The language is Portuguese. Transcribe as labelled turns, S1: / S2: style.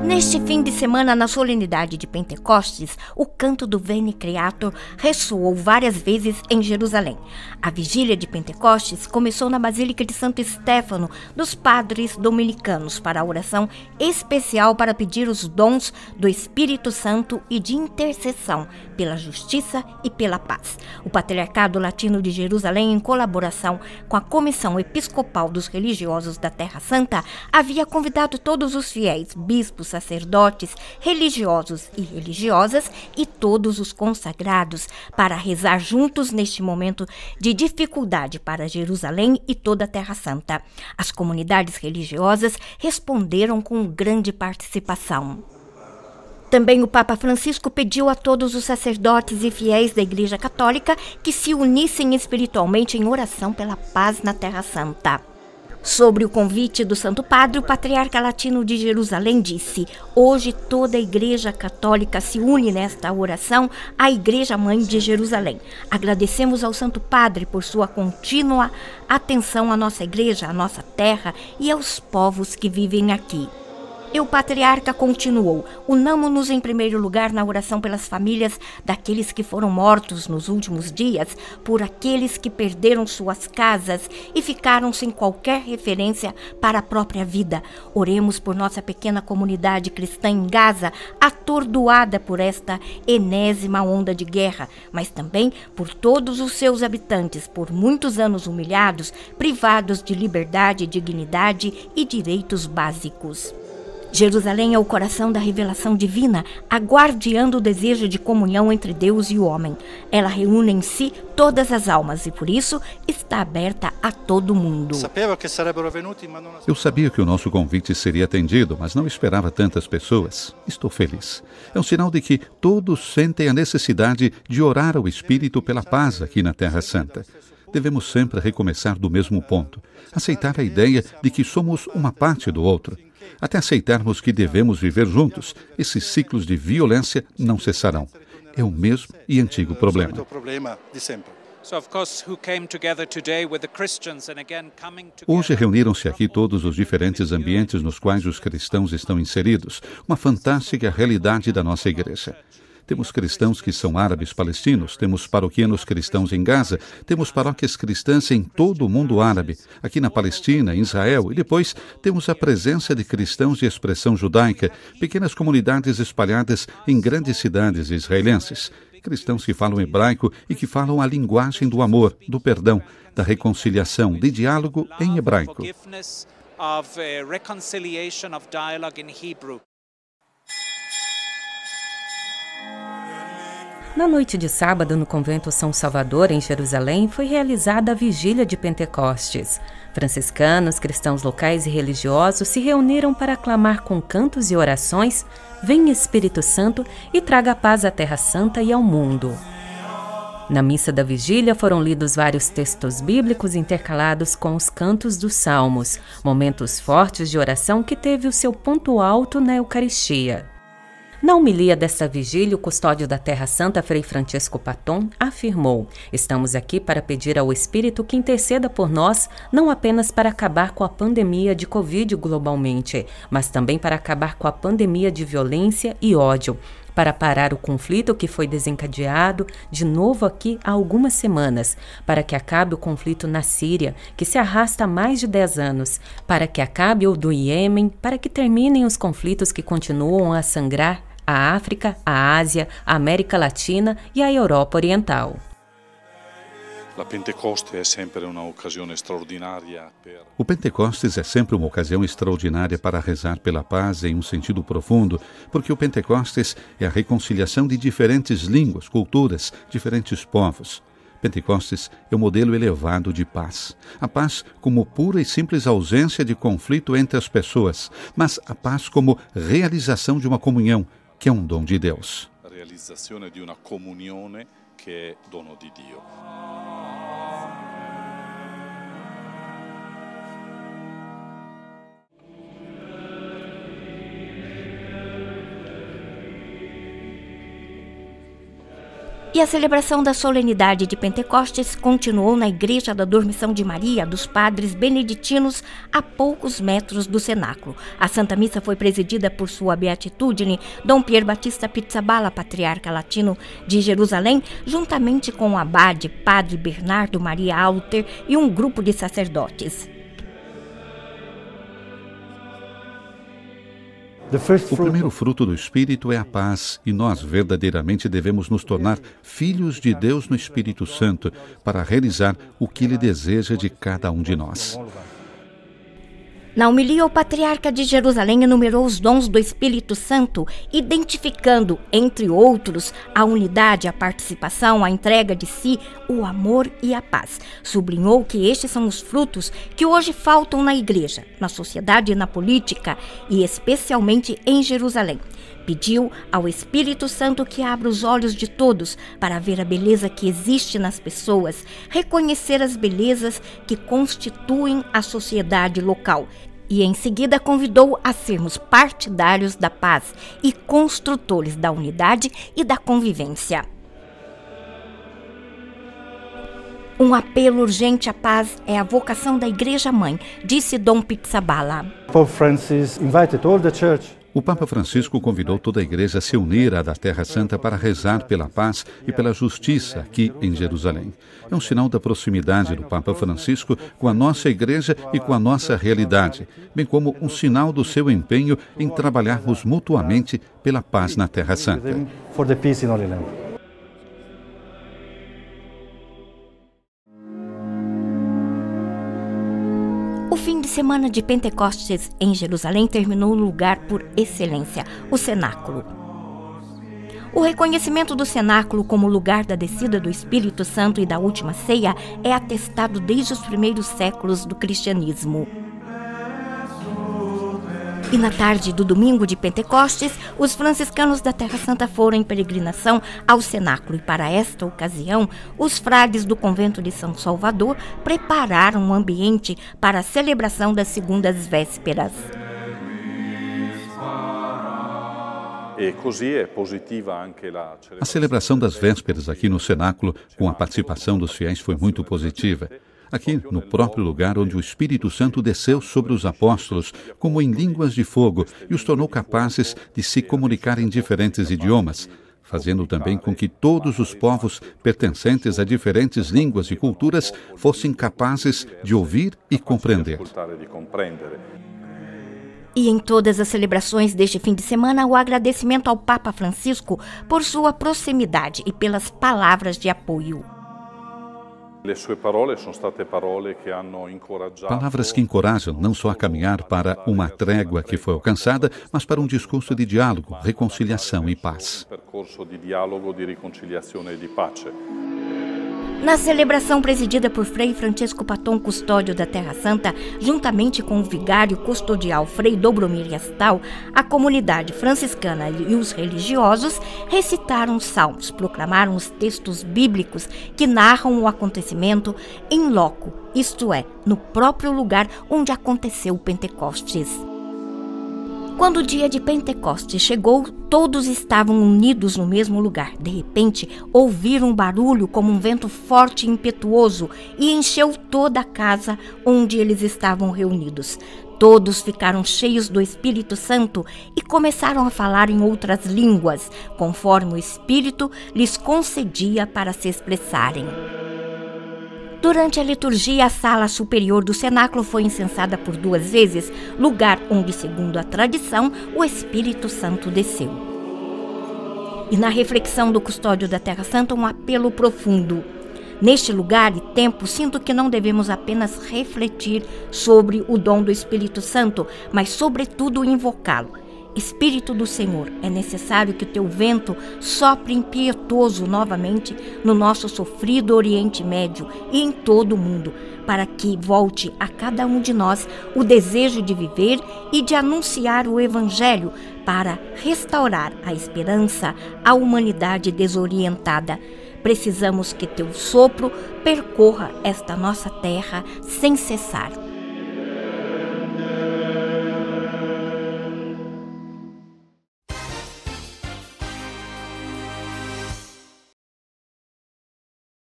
S1: Neste fim de semana, na solenidade de Pentecostes, o canto do Veni Creator ressoou várias vezes em Jerusalém. A vigília de Pentecostes começou na Basílica de Santo Estéfano dos Padres Dominicanos para a oração especial para pedir os dons do Espírito Santo e de intercessão pela justiça e pela paz. O Patriarcado Latino de Jerusalém, em colaboração com a Comissão Episcopal dos Religiosos da Terra Santa, havia convidado todos os fiéis, bispos, sacerdotes, religiosos e religiosas e todos os consagrados para rezar juntos neste momento de dificuldade para Jerusalém e toda a Terra Santa. As comunidades religiosas responderam com grande participação. Também o Papa Francisco pediu a todos os sacerdotes e fiéis da Igreja Católica que se unissem espiritualmente em oração pela paz na Terra Santa. Sobre o convite do Santo Padre, o Patriarca Latino de Jerusalém disse: hoje toda a Igreja Católica se une nesta oração à Igreja Mãe de Jerusalém. Agradecemos ao Santo Padre por sua contínua atenção à nossa Igreja, à nossa terra e aos povos que vivem aqui. E o patriarca continuou: unamo-nos em primeiro lugar na oração pelas famílias daqueles que foram mortos nos últimos dias, por aqueles que perderam suas casas e ficaram sem qualquer referência para a própria vida. Oremos por nossa pequena comunidade cristã em Gaza, atordoada por esta enésima onda de guerra, mas também por todos os seus habitantes, por muitos anos humilhados, privados de liberdade, dignidade e direitos básicos. Jerusalém é o coração da revelação divina, a guardiã do desejo de comunhão entre Deus e o homem. Ela reúne em si todas as almas e, por isso, está aberta a todo mundo.
S2: Eu sabia que o nosso convite seria atendido, mas não esperava tantas pessoas. Estou feliz. É um sinal de que todos sentem a necessidade de orar ao Espírito pela paz aqui na Terra Santa. Devemos sempre recomeçar do mesmo ponto, aceitar a ideia de que somos uma parte do outro. Até aceitarmos que devemos viver juntos, esses ciclos de violência não cessarão. É o mesmo e antigo problema. Hoje reuniram-se aqui todos os diferentes ambientes nos quais os cristãos estão inseridos, uma fantástica realidade da nossa igreja. Temos cristãos que são árabes palestinos, temos paroquianos cristãos em Gaza, temos paróquias cristãs em todo o mundo árabe, aqui na Palestina, em Israel, e depois temos a presença de cristãos de expressão judaica, pequenas comunidades espalhadas em grandes cidades israelenses, cristãos que falam hebraico e que falam a linguagem do amor, do perdão, da reconciliação, de diálogo em hebraico.
S3: Na noite de sábado, no convento São Salvador, em Jerusalém, foi realizada a vigília de Pentecostes. Franciscanos, cristãos locais e religiosos se reuniram para aclamar com cantos e orações: Vem Espírito Santo e traga a paz à Terra Santa e ao mundo. Na missa da vigília foram lidos vários textos bíblicos intercalados com os cantos dos salmos, momentos fortes de oração que teve o seu ponto alto na Eucaristia. Na homilia desta vigília, o custódio da Terra Santa, Frei Francisco Paton, afirmou: estamos aqui para pedir ao Espírito que interceda por nós, não apenas para acabar com a pandemia de Covid globalmente, mas também para acabar com a pandemia de violência e ódio, para parar o conflito que foi desencadeado de novo aqui há algumas semanas, para que acabe o conflito na Síria, que se arrasta há mais de 10 anos, para que acabe o do Iêmen, para que terminem os conflitos que continuam a sangrar a África, a Ásia, a América Latina e a Europa Oriental.
S2: O Pentecostes é sempre uma ocasião extraordinária para rezar pela paz em um sentido profundo, porque o Pentecostes é a reconciliação de diferentes línguas, culturas, diferentes povos. Pentecostes é um modelo elevado de paz. A paz como pura e simples ausência de conflito entre as pessoas, mas a paz como realização de uma comunhão, que é um dom de Deus.
S4: A realização de uma comunhão que é dono de Deus.
S1: E a celebração da solenidade de Pentecostes continuou na Igreja da Dormição de Maria dos Padres Beneditinos, a poucos metros do cenáculo. A Santa Missa foi presidida por sua Beatitudine, Dom Pier Battista Pizzaballa, patriarca latino de Jerusalém, juntamente com o abade Padre Bernardo Maria Alter e um grupo de sacerdotes.
S2: O primeiro fruto do Espírito é a paz, e nós verdadeiramente devemos nos tornar filhos de Deus no Espírito Santo para realizar o que Ele deseja de cada um de nós.
S1: Na homilia, o patriarca de Jerusalém enumerou os dons do Espírito Santo, identificando, entre outros, a unidade, a participação, a entrega de si, o amor e a paz. Sublinhou que estes são os frutos que hoje faltam na igreja, na sociedade e na política, e especialmente em Jerusalém. Pediu ao Espírito Santo que abra os olhos de todos para ver a beleza que existe nas pessoas, reconhecer as belezas que constituem a sociedade local. E em seguida convidou a sermos partidários da paz e construtores da unidade e da convivência. Um apelo urgente à paz é a vocação da Igreja-Mãe, disse Dom Pizzaballa.
S5: Pope Francis invited all the church.
S2: O Papa Francisco convidou toda a Igreja a se unir à da Terra Santa para rezar pela paz e pela justiça aqui em Jerusalém. É um sinal da proximidade do Papa Francisco com a nossa Igreja e com a nossa realidade, bem como um sinal do seu empenho em trabalharmos mutuamente pela paz na Terra Santa.
S1: O fim de semana de Pentecostes em Jerusalém terminou no lugar por excelência, o cenáculo. O reconhecimento do cenáculo como lugar da descida do Espírito Santo e da última ceia é atestado desde os primeiros séculos do cristianismo. E na tarde do domingo de Pentecostes, os franciscanos da Terra Santa foram em peregrinação ao cenáculo e, para esta ocasião, os frades do convento de São Salvador prepararam um ambiente para a celebração das segundas vésperas.
S2: A celebração das vésperas aqui no cenáculo, com a participação dos fiéis, foi muito positiva. Aqui, no próprio lugar onde o Espírito Santo desceu sobre os apóstolos, como em línguas de fogo, e os tornou capazes de se comunicar em diferentes idiomas, fazendo também com que todos os povos pertencentes a diferentes línguas e culturas fossem capazes de ouvir e compreender.
S1: E em todas as celebrações deste fim de semana, o agradecimento ao Papa Francisco por sua proximidade e pelas palavras de apoio.
S2: Palavras que encorajam não só a caminhar para uma trégua que foi alcançada, mas para um discurso de diálogo, reconciliação e paz.
S1: Na celebração presidida por Frei Francisco Paton, custódio da Terra Santa, juntamente com o vigário custodial Frei Dobromir Yastal, a comunidade franciscana e os religiosos recitaram salmos, proclamaram os textos bíblicos que narram o acontecimento em loco, isto é, no próprio lugar onde aconteceu o Pentecostes. Quando o dia de Pentecostes chegou, todos estavam unidos no mesmo lugar. De repente, ouviram um barulho como um vento forte e impetuoso e encheu toda a casa onde eles estavam reunidos. Todos ficaram cheios do Espírito Santo e começaram a falar em outras línguas, conforme o Espírito lhes concedia para se expressarem. Durante a liturgia, a sala superior do cenáculo foi incensada por 2 vezes, lugar onde, segundo a tradição, o Espírito Santo desceu. E na reflexão do custódio da Terra Santa, um apelo profundo. Neste lugar e tempo, sinto que não devemos apenas refletir sobre o dom do Espírito Santo, mas, sobretudo, invocá-lo. Espírito do Senhor, é necessário que o teu vento sopre impetuoso novamente no nosso sofrido Oriente Médio e em todo o mundo, para que volte a cada um de nós o desejo de viver e de anunciar o Evangelho para restaurar a esperança à humanidade desorientada. Precisamos que teu sopro percorra esta nossa terra sem cessar.